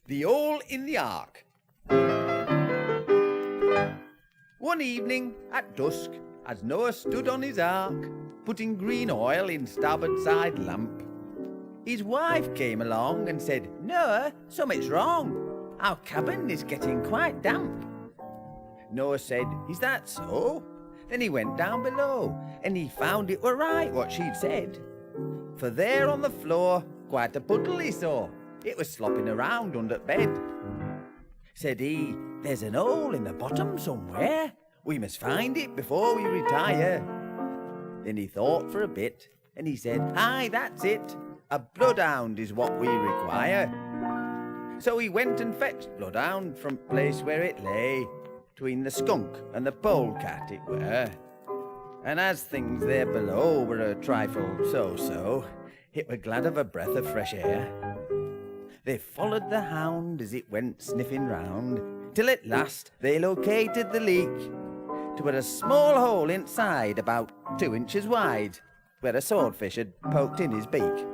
The Hole in the Ark. One evening at dusk, as Noah stood on his ark, putting green oil in starboard side lamp, his wife came along and said, "Noah, something's wrong. Our cabin is getting quite damp." Noah said, "Is that so?" Then he went down below, and he found it were right what she'd said. For there on the floor, quite a puddle he saw. It was slopping around under bed. Said he, "There's an hole in the bottom somewhere. We must find it before we retire." Then he thought for a bit, and he said, "Aye, that's it. A bloodhound is what we require." So he went and fetched bloodhound from place where it lay, between the skunk and the polecat it were. And as things there below were a trifle so-so, it were glad of a breath of fresh air. They followed the hound as it went sniffing round, till at last they located the leak. 'Twere a small hole inside, about 2 inches wide, where a swordfish had poked in his beak.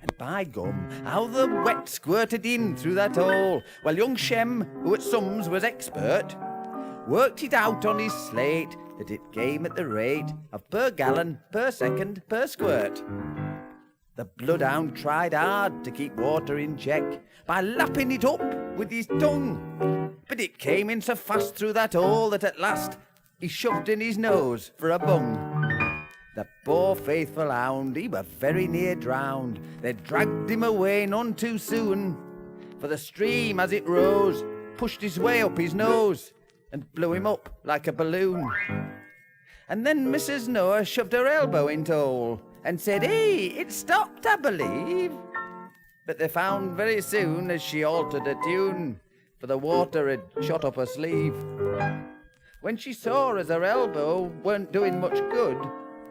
And by gum, how the wet squirted in through that hole, while young Shem, who at sums was expert, worked it out on his slate that it came at the rate of per gallon, per second, per squirt. The bloodhound tried hard to keep water in check by lapping it up with his tongue, but it came in so fast through that hole that at last he shoved in his nose for a bung. The poor faithful hound, he were very near drowned. They dragged him away none too soon, for the stream as it rose pushed his way up his nose and blew him up like a balloon. And then Mrs. Noah shoved her elbow into hole and said, "Hey, it stopped, I believe." But they found very soon as she altered her tune, for the water had shot up her sleeve. When she saw as her elbow weren't doing much good,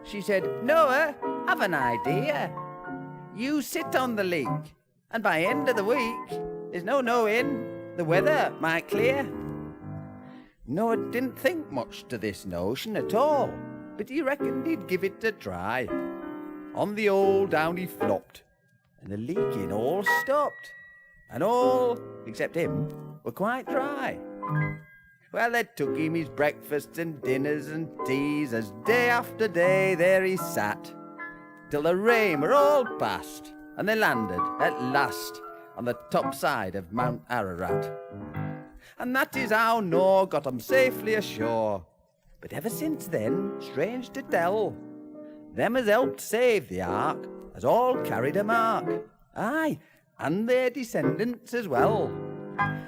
she said, "Noah, have an idea. You sit on the leak, and by end of the week, there's no knowing, the weather might clear." Noah didn't think much to this notion at all, but he reckoned he'd give it a try. On the hole down he flopped, and the leaking all stopped, and all, except him, were quite dry. Well, they took him his breakfasts and dinners and teas, as day after day there he sat, till the rain were all past, and they landed at last on the top side of Mount Ararat. And that is how Noah got 'em safely ashore. But ever since then, strange to tell, them as helped save the ark has all carried a mark. Aye, and their descendants as well.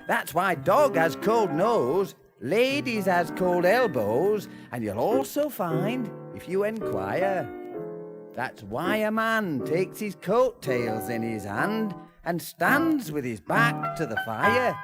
That's why dog has cold nose, ladies has cold elbows, and you'll also find, if you enquire, that's why a man takes his coat tails in his hand and stands with his back to the fire.